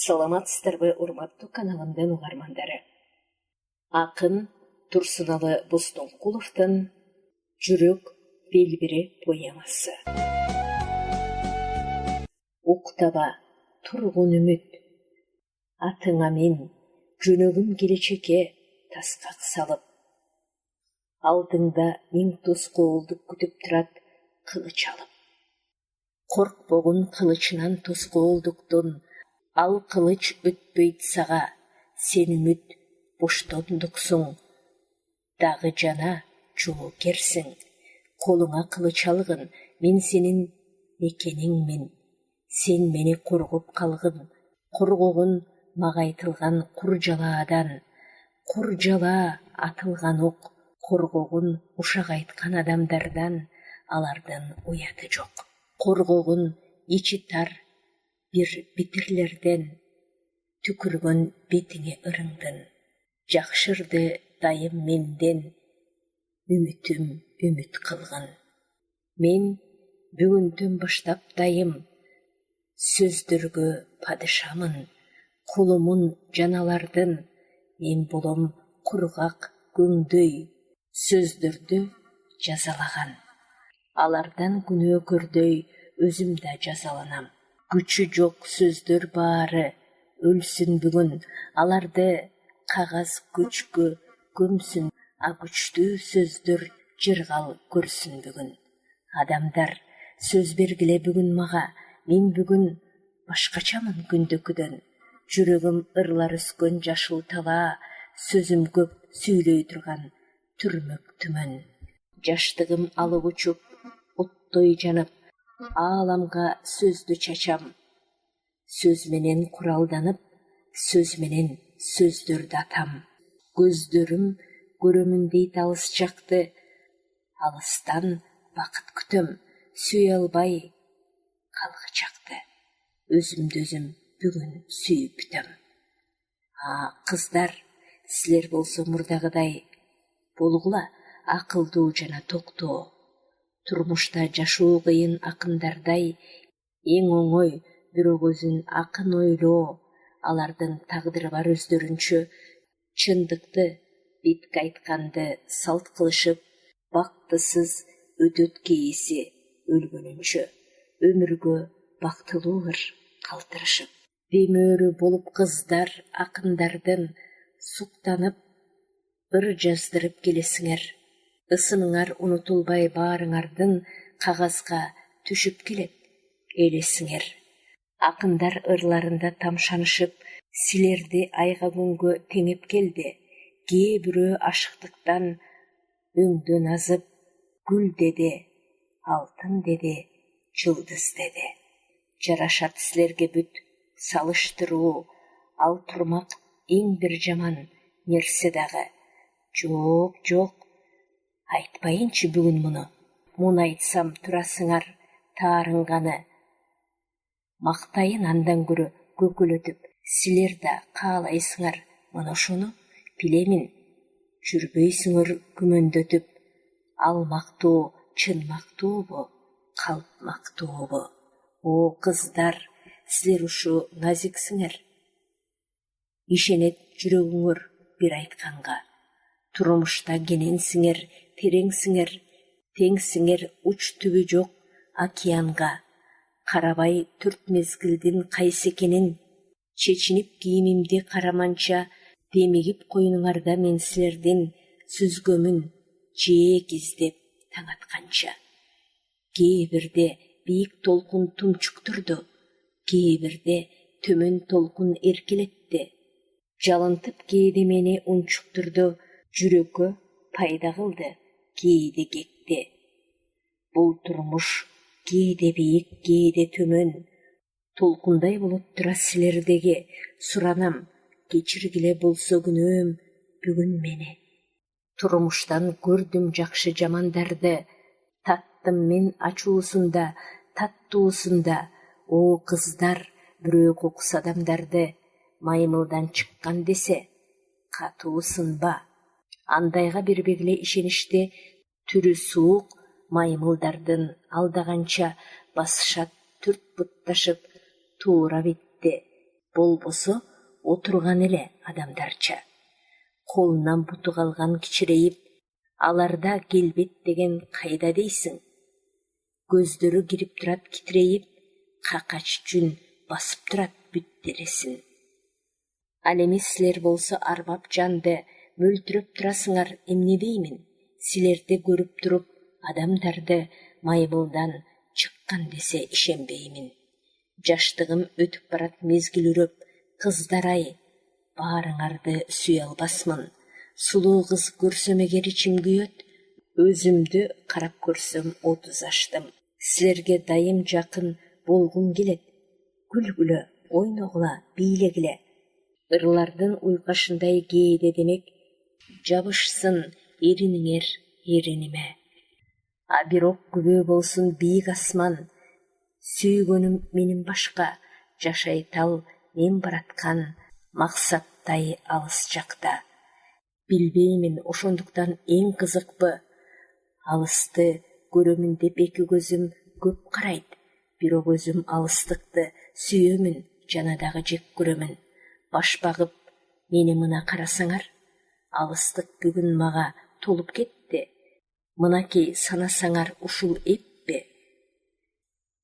Саламатсыздарбы, урматтуу каналымдын угармандары. Акын Турсуналы Бостонкуловдун «Жүрөк белбири» поэмасы. Уктаба тургун үмүт, атыңа мен жөнөгүм келечекке таскак салып. Алдыңда миң тоскоолду күтүп турат кылыч алып. Коркпогун кылычынан тоскоолдуктун, ал кылыч өтпөйт сага, сен үмүт боштондуксуң. Дагы жана жоокерсиң, колуңа кылыч алгын, мен сенин мекениңмин. Сен мени коргоп калгын, коргогун мага айтылган кур жалаадан. Кур жалаа атылган ок, коргогун ушак айткан адамдардан, алардын уяты жок. Коргогун ичи тар бир битирлерден, түкүргөн бетиңе ырыңдын. Жакшырды дайым менден, үмүтүм үмүт кылгын. Мен бүгүндөн баштап дайым, сөздөргө падышамын. Кулумун жаналардын, мен болом кургак көңдөй, сөздөрдү жазалаган. Алардан күнөөкөрдөй өзүм да жазаланам. Күчү жок сөздөр баары өлсүн бүгүн, аларды кагаз көчкө көмсүн, а күчтүү сөздөр жыргал көрсүн бүгүн. Адамдар, сөз бергиле бүгүн мага, мен бүгүн башкачамын күндөкүдөн. Жүрөгүм ырлар өскөн жашыл талаа, сөзүм көп сүйлөй турган түрмөк түмөн. Жаштыгым алып учуп, оттой жанып, ааламга сөздү чачам. Сөз менен куралданып, сөз менен сөздөрдү атам. Көздөрүм көрөмүн дейт алыс жакты, алыстан бакыт күтөм, сүйө албай калгычакты. Өзүмдү өзүм бүгүн сүйүп бүтөм. Кыздар, силер болсо мурдагыдай болгула акылдуу жана токтоо. Турмушта жашоо кыйын акындардай, эң оңой бирок өзүн акын ойлоо. Алардын тагдыры бар өздөрүнчө, чындыкты бетке айтканды салт кылышып, бактысыз өтөт кейиси өлгөнүнчө, өмүргө бактылуугыр калтырышып. Демөөрү болуп кыздар акындардын, суктанып ыр жаздырып келесиңер. Ысымыңар унутулбай баарыңардын, кагазга түшүп келет элесиңер. Акындар ырларында тамшанышып, силерди айга күнгө теңеп келди. Кээ бирөө ашыктыктан өңдөн азып, гүл деди, алтын деди, жылдыз деди. Жарашат силерге бүт салыштыруу, ал турмак эң бир жаман нерсе дагы. Жок, айтпайынчы бүгүн муну. Муну айтсам турасыңар таарынганы. Мактайын андан көрө көкөлөтүп, силер да каалайсыңар мына ошону, билемин. Жүрбөйсүңөр күмөндөтүп, ал мактоо чын мактообу, калп мактообу? О кыздар, силер ушу назиксиңер. Ишенет жүрөгүңөр бир айтканга. Турмушта кененсиңер, тереңсиңер, теңсиңер уч түбү жок океанга. Карабай төрт мезгилдин кайсы экенин, чечинип кийимимди караманча, демигип койнуңарда мен силердин сүзгөмүн жээк издеп таң атканча. Кээ бирде бийик толкун тумчуктурду, кээ бирде төмөн толкун эркелетти. Жалынтып кээде мени унчуктурду, жүрөккө пайда кылды, кээде кекти. Бул турмуш кээде бийик, кээде төмөн. Толкундай болот тура силердеги, суранам, кечиргиле болсо күнөөм бүгүн мени. Турмуштан көрдүм жакшы жамандарды, таттым мен ачуусунда, таттуусунда. О кыздар, бирөө кокус адамдарды, маймылдан чыккан десе, катуусунба. Андайга бербегиле ишеништи, түрү суук маймылдардын алдаганча басышат төрт бутташып, туура бетти. Болбосо отурган эле адамдарча. Колунан буту калган кичирейип, аларда келбет деген кайда дейсиң? Көздөрү кирип турат китирейип, какач жүн басып турат бүт тересин. Ал эми силер болсо арбап жанды мөлтүрөп турасыңар эмне деймин? Силерди көрүп туруп, адамдарды майбылдан чыккан десе ишенбеймин. Жаштыгым өтүп барат мезгил үрөп, кыздар-ай, баарыңарды сүйө албасмын. Сулуу кыз көрсөм эгер ичим күйөт, өзүмдү карап көрсөм 30 аштым. Силерге дайым жакын болгум келет. Күлгүлө, ойногула, бийлегиле. Ырлардын уйкашындай кээде демек, жабышсын эриниңер эриниме. А бирок күбө болсун бийик асман, сүйгөнүм менин башка, жашайтал мен бараткан максаттай алыс жакта. Билбеймин, ошондуктан эң кызыкпы, алысты көрөмүн деп эки көзүм көп карайт. Бирок өзүм алыстыкты сүйөмүн, жана дагы жек көрөмүн. Баш багып мени мына карасаңар, алыстык бүгүн мага толуп кетти. Мынакей санасаңар ушул эппи.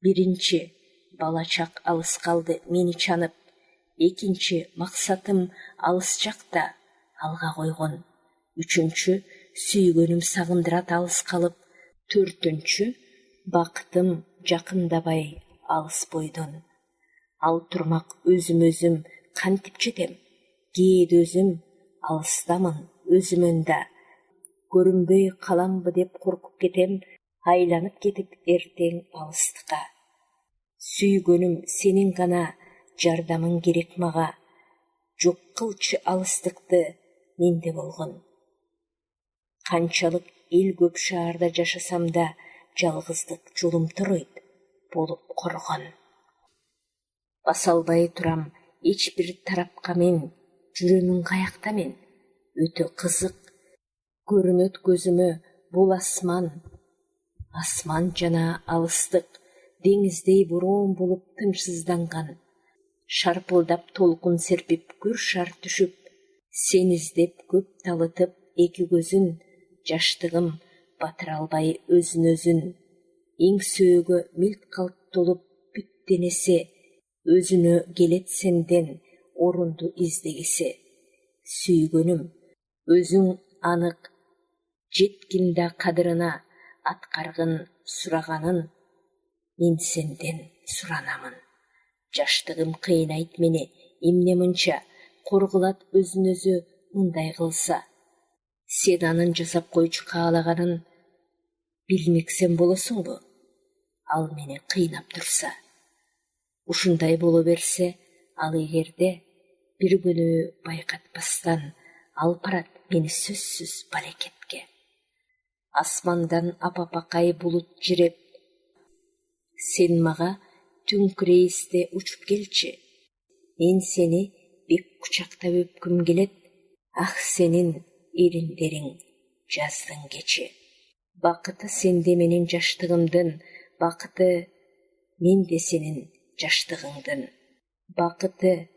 Биринчи, бала чак алыс калды мени чанып. Экинчи, максатым алыс жакта алга койгон. Үчүнчү, сүйгөнүм сагындырат алыс калып. Төртүнчү, бакытым жакындабай алыс бойдон. Ал турмак өзүм кантип жетем? Кээде өзүм алыстамын өзүмөн да. Көрүнбөй каламбы деп коркуп кетем, айланып кетип эртең алыстыкка. Сүйгөнүм сенин гана жардамың керек мага. Жок кылчы алыстыкты менде болгон. Канчалык эл көп шаарда жашасам да, жалгыздык жулумтуруйт болуп коргон. Баса албай турам эч бир тарапка мен, жүрөмүн каякта мен. Өтө кызык көрүнөт көзүмө бул асман. Асман жана алыстык деңиздей бороон болуп тынчсызданган. Шарпылдап толкун серпип күр шар түшүп, сен издеп көп талытып эки көзүн. Жаштыгым батыра албай өзүн. Эң сөөгө милт калт толуп бүт денеси, өзүнө келет сенден орунду издегиси. Сүйгөнүм, өзүң анык жеткин да кадырына, аткаргын сураганын мен сенден суранамын. Жаштыгым кыйнайт мени, эмне мынча коргулат өзүн мындай кылса. Сен анын жасап койчу каалаганын билмексем болосуңбу? Ал мени кыйнап турса. Ушундай боло берсе, ал эгерде бир күнү байкатпастан алып барат мени сөзсүз балекетке. Асмандан апапакай булут жиреп, сен мага түнкү рейсте учуп келчи. Мен сени бек кучактап өпкүм келет. Ах, сенин эриндериң жаздын кечи. Бакыты сенде менин жаштыгымдын, бакыты менде сенин жаштыгыңдын. Бакыты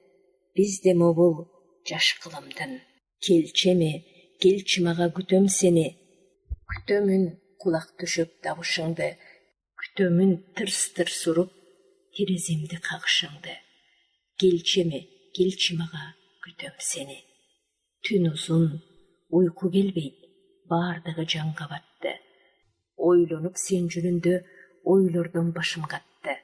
бизде могул жаш кылымдын. Келчи мага күтөм сени. Күтөмүн кулак түшүп табышыңды. Күтөмүн тырс-тырс уруп тереземди кагышыңды. Келчи мага күтөм сени. Түн узун, уйку келбейт, баардыгы жанга батты. Ойлонуп сен жөнүндө ойлордон башым катты.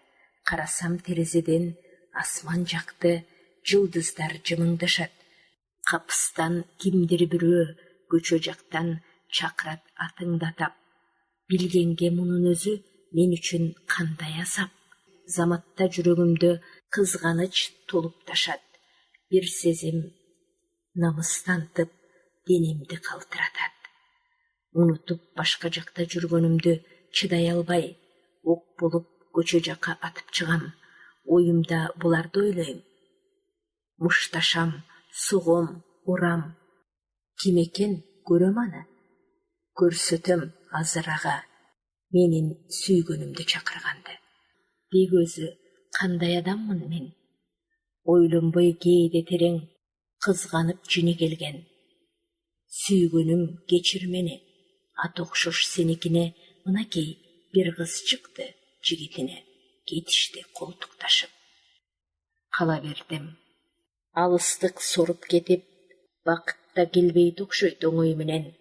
Карасам терезеден асман жакты, жылдыздар жымыңдашат. Капыстан кимдир бирөө көчө жактан чакырат атыңды атап. Билгенге мунун өзү мен үчүн кандай азап. Заматта жүрөгүмдө кызганыч толуп ташат. Бир сезим намыстантып денемди калтыратат. Унутуп башка жакта жүргөнүмдү чыдай албай, ок болуп көчө жакка атып чыгам. Оюмда буларды ойлойм. Мушташам, сугом, урам. Ким экен көрөм аны. Көрсөтөм азыр ага менин сүйгөнүмдү чакырганды. Бек өзү кандай адаммын мен? Ойлонбой кээде терең, кызганып жини келген. Сүйгөнүм кечир мени, ат окшош сеникине, мынакей бир кыз чыкты жигитине, кетишти колтукташып. Кала бердим, алыстык соруп кетип, бакытта келбейт окшойт оңой менен.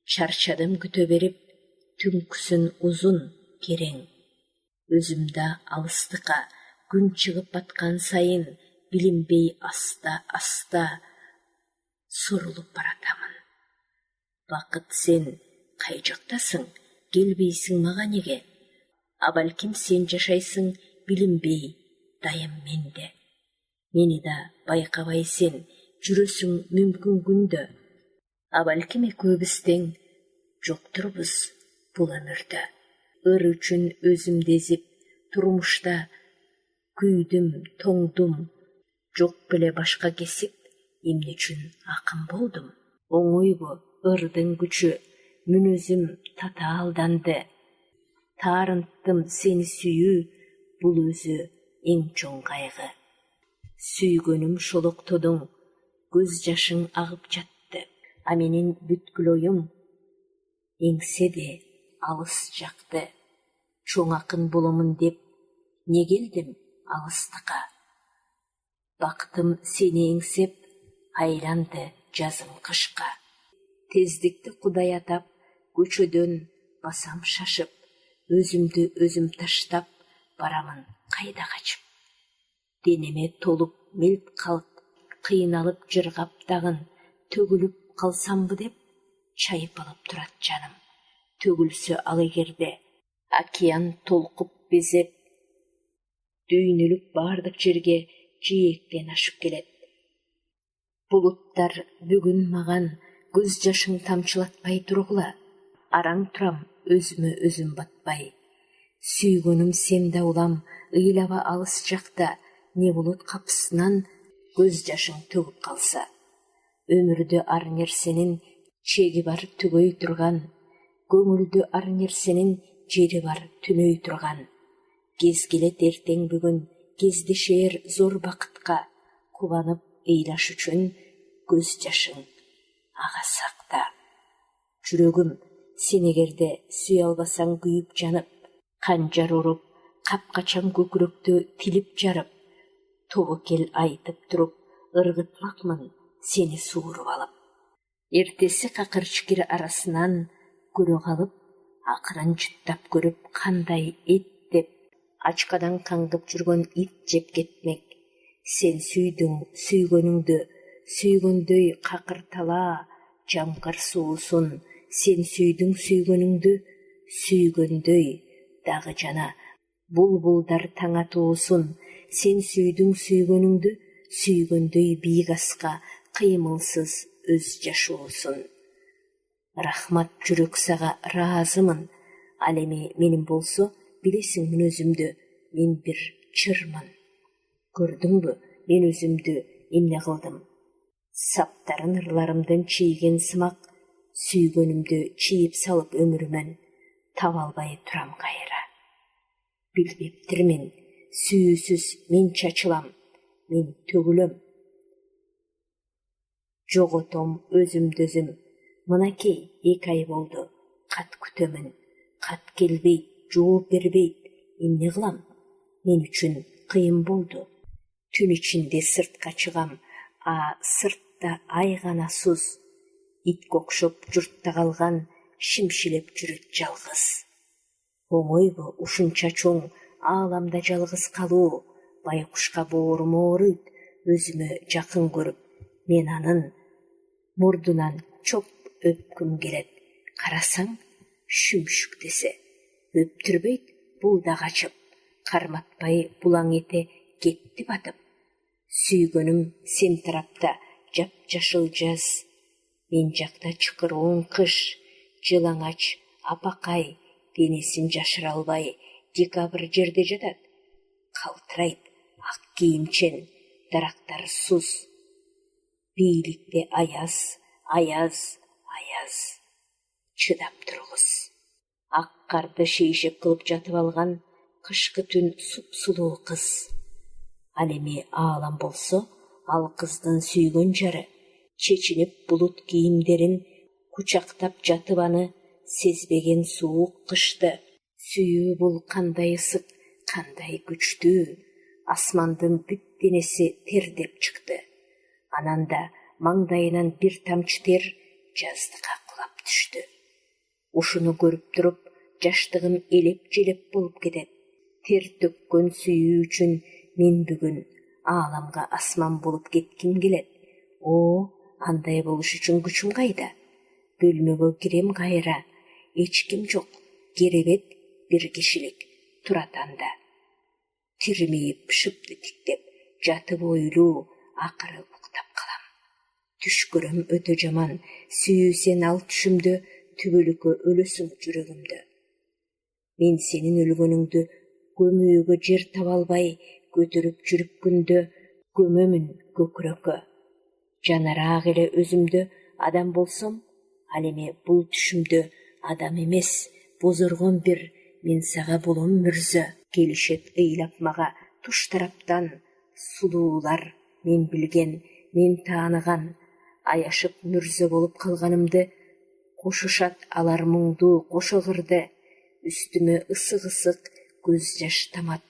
Чарчадым күтө берип, түнкүсүн узун, керең. Өзүмда алыстыкка күн чыгып баткан сайын, билинбей аста сорулуп баратамын. Бакыт, сен кай жактасың, келбейсиң мага неге? А балким сен жашайсың билинбей дайым менде. Мени да байкабай сен жүрөсүң мүмкүн күндө. А балким экөөбүз тең жоктурбуз бул өмүрдө. Ыр үчүн өзүмдү эзип, турмушта күйдүм, тоңдум. Жок беле башка кесип, эмне үчүн акын болдум? Оңойбу ырдын күчү, мүнөзүм татаалданды. Таарынттым сени сүйүү, бул өзү эң чоң кайгы. Сүйгөнүм шолоктодуң, көз жашың агып жатты. А менин бүткүл оюм эңседе алыс жакты. Чоң акын боломун деп не келдим алыстыкка. Бактым сени эңсеп, айланды жазым кышка. Тездикти Кудай атап, көчөдөн басам шашып, өзүмдү өзүм таштап, барамын кайда качып. Денеме толуп мелт калк, кыйналып жыргап дагын, төгүлүп калсамбы деп чайып алып турат жаным. Төгүлсө ал эгерде, океан толкуп безеп, дүйнөлүк бардык жерге жээктен ашып келет. Булуттар бүгүн маган көз жашың тамчылатпай тургула. Араң турам өзүмө өзүм батпай. Сүйгөнүм сенде улам, ыйлаба алыс жакта. Не болот капысынан көз жашың төгүп калса. Өмүрдө ар нерсенин чеги бар, түгөй турган. Көңүлдө ар нерсенин жери бар, түнөй турган. Кез келет эртең бүгүн, кездешер зор бакытка. Кубанып ыйлаш үчүн көз жашың ага сакта. Жүрөгүм, сен эгерде сүйө албасаң күйүп жанып, канжар уруп, капкачан көкүрөктү тилип жарып, тобокел айтып туруп, ыргытмакмын сени сууруп алып. Эртеси какыр-чикир арасынан көрө калып, акырын жыттап көрүп, кандай эт деп, ачкадан каңгып жүргөн ит жеп кетмек. Сен сүйдүң сүйгөнүңдү, сүйгөндөй какыр талаа, жамкар суусун. Сен сүйдүң сүйгөнүңдү, сүйгөндөй дагы жана, булбулдар таң атуусун. Сен сүйдүң сүйгөнүңдү, сүйгөндөй бийик аска, кыймылсыз өз жашоосун. Рахмат жүрөк сага ыраазымын. Ал эми менин болсо, билесиң мүнөзүмдү, мен бир чырмын. Көрдүңбү, мен өзүмдү эмне кылдым? Саптарын ырларымдын чийген сымак, сүйгөнүмдү чийип салып өмүрүмөн, таба албай турам кайра. Билбептирмин, сүйүүсүз мен чачылам, мен төгүлөм. Жоготом өзүмдү өзүм, мынакей 2 ай болду, кат күтөмүн. Кат келбейт, жооп бербейт, эмне кылам? Мен үчүн кыйын болду. Түн ичинде сыртка чыгам, а сыртта ай гана суз. Итке окшоп журтта калган, шимшилеп жүрөт жалгыз. Оңойбу ушунча чоң ааламда жалгыз калуу? Байкушка боорум ооруйт, өзүмө жакын көрүп, мен анын мурдунан чоп өпкүм келет. Карасаң, шүмшүк десе, өптүрбөйт, бул да качып. Карматпай булаң эте кетти батып. Сүйгөнүм сен тарапта жап-жашыл жаз, мен жакта чыкыроон кыш. Жылаңач апакай, денесин жашыра албай, декабрь жерде жатат. Калтырайт ак кийимчен, дарактар суз. Бийликте аяз, аяз, аяз. Чыдап тургуз. Ак карды шейшеп кылып жатып алган, кышкы түн суп-сулуу кыз. Ал эми аалам болсо, ал кыздын сүйгөн жары. Чечинип булут кийимдерин кучактап жатып аны сезбеген суук кышты. Сүйүү бул кандай ысык, кандай күчтүү. Асмандын бүт денеси тердеп чыкты. Анан да маңдайынан бир тамчы тер жаздыкка кулап түштү. Ушуну көрүп туруп, жаштыгым элеп-желеп болуп кетет. Тер төккөн сүйүү үчүн мен бүгүн ааламга асман болуп кетким келет. Андай болуш үчүн күчүм кайда? Бөлмөгө кирем кайра. Эч ким жок. Керебет бир кишилик турат анда. Тирмейип, шыпты тиктеп, жатып ойлуу, акыры уктап калам. Түш көрөм өтө жаман. Сүйүүсен ал түшүмдө, түбөлүккө өлөсүң жүрөгүмдө. Мен сенин өлгөнүңдү көмүүгө жер таба албай, көтөрүп жүрүп күндө көмөмүн көкүрөккө. Жанараак эле өзүмдө адам болсом, ал эми бул түшүмдө адам эмес, бозоргон бир мен сага болом мүрзө. Келишет ыйлап мага туш тараптан сулуулар, мен билген, мен тааныган. Аяшып мүрзө болуп калганымды кошушат алар муңдуу кошо кырды. Үстүмө ысык-ысык көз жаш тамат.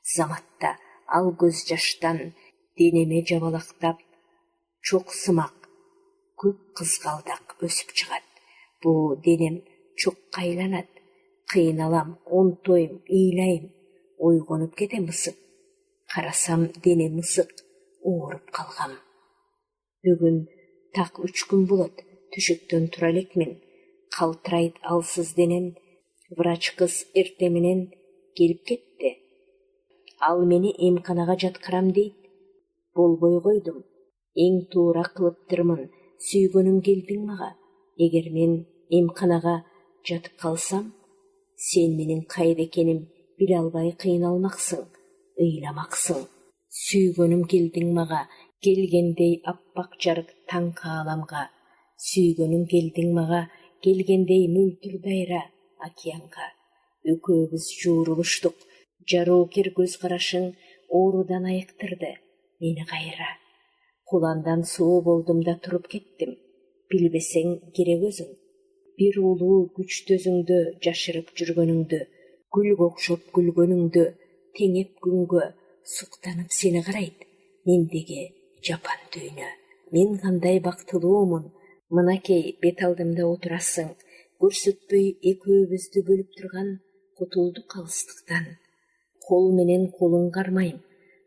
Заматта ал көз жаштан денеме жабалактап чок сымак көк кызгалдак өсүп чыгат. Бул денем чокка айланат. Кыйналам, онтойм, ыйлайм. Ойгонуп кетем ысык. Карасам денем ысык, ооруп калгам. Бүгүн так 3 күн болот. Түшүктөн тура элекмин. Калтырайт алсыз денем. Врач кыз эртең менен келип кетти. Ал мени эмканага жаткырам дейт. Болбой койдум. Эң туура кылыптырмын. Сүйгөнүм келдиң мага. Эгер мен эмканага жатып калсам, сен менин кайда экеним биле албай кыйналмаксың, ыйламаксың. Сүйгөнүм келдиң мага, келгендей аппак жарык таң кааламга. Сүйгөнүм келдиң мага, келгендей мөлтүр дайра океанга. Экөөбүз жуурулуштук, жароокер көз карашың оорудан айыктырды мени кайра. Куландан суу болдум да туруп кеттим. Билбесең керек өзүң. Бир улуу күч төзүңдө жашырып жүргөнүңдү, гүлгө окшоп күлгөнүңдү, теңеп күнгө суктанып сени карайт. Мендеги жапан дүйнө. Мен кандай бактылуумун. Мынакей бет алдымда отурасың. Көрсөтпөй экөөбүздү бөлүп турган кутулдук алыстыктан. Кол менен колуң кармайм.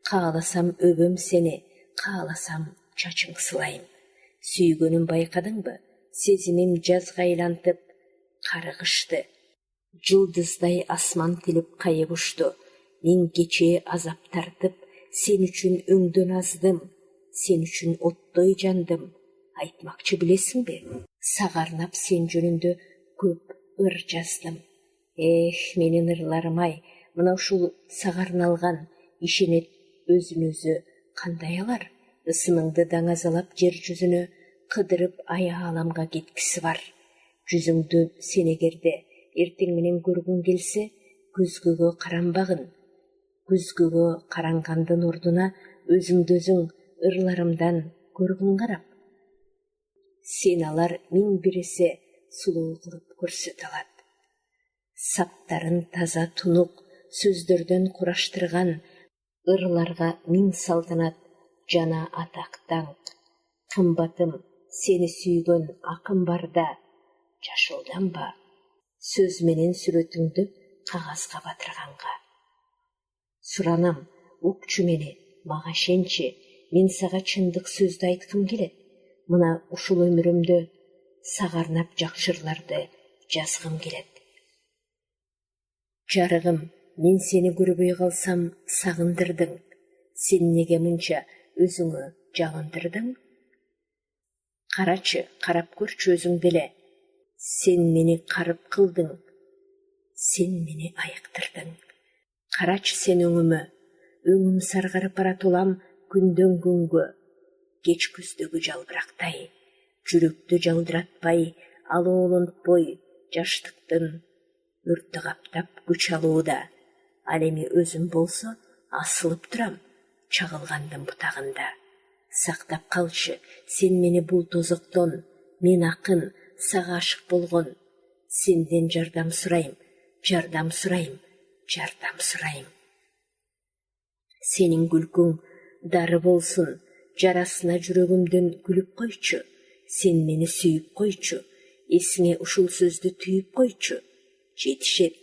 Кааласам өбөм сени, кааласам чачың сылайм. Сүйгөнүм байкадыңбы? Сезимим жазга айлантып карыгышты. Жылдыздай асман тилип кайып ушту. Мен кечээ азап тартып, сен үчүн өңдөн аздым. Сен үчүн оттой жандым. Айтмакчы билесиңби? Сагарнап сен жөнүндө көп ыр жаздым. Менин ырларым-ай, мына ушул сагарналган ишенет өзүн өзү кандай алар? Ысымыңды даңазалап жер жүзүнө кыдырып аяаламга кеткиси бар. Жүзүңдү сен эгерде эртең менен көргүң келсе, көзгөгө каранбагын. Көзгөгө карангандын ордуна өзүңдү өзүң ырларымдан көргүң карап. Сен алар миң бир эсе сулуу кылып көрсөтө алат. Саптарын таза тунук сөздөрдөн кураштырган ырларга миң салтанат жана атак даңк. Кымбатым, сени сүйгөн акым барда, жашооданба. Сөз менен сүрөтүңдү кагазга батырганга. Суранам, укчу мени, мага ишенчи. Мен сага чындык сөздү айткым келет. Мына ушул өмүрүмдө сагарнап жакшырларды жазгым келет. Жарыгым, мен сени көрбөй калсам сагындырдың. Сен неге мынча өзүңө жагындырдың? Карачы, карап көрчү өзүң деле. Сен мени карып кылдың. Сен мени айыктырдың. Карачы сен өңүмө. Өңүм саргарып барат улам күндөн күнгө. Кеч күздөгү жалбырактай. Жүрөктү жалдыратпай, алоолонтпой, жаштыктын өртү каптап күч алууда. Ал эми өзүм болсо асылып турам. чагылгандын бутагында. Сактап калчы сен мени бул тозоктон, мен акын, сага ашык болгон. Сенден жардам сурайм, жардам сурайм, жардам сурайм. Сенин күлкүң дары болсун, жарасына жүрөгүмдөн күлүп койчу. Сен мени сүйүп койчу, эсиңе ушул сөздү түйүп койчу. Жетишет,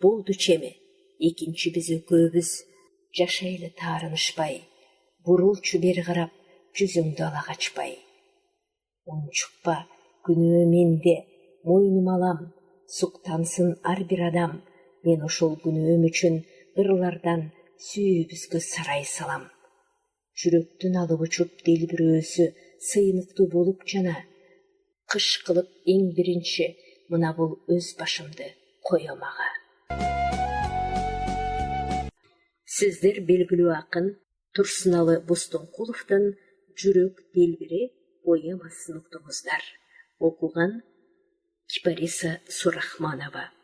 болду чеми, экинчи биз экөөбүз. Жашайлы таарынышпай, бурулчу бери карап, жүзүңдү ала качпай. Унчукпа, күнөө менде, мойнума алам, суктансын ар бир адам. Мен ошол күнөөм үчүн ырлардан сүйүүбүзгө сарай салам. Жүрөктүн алып учуп делбирөөсү сыймыктуу болуп жана, кыш кылып эң биринчи мына бул өз башымды коем ага. Сиздер белгилүү акын Турсуналы Бостонкуловдун «Жүрөк делбири» поэмасын уктуңуздар. Окуган Кипариса Сурахманова.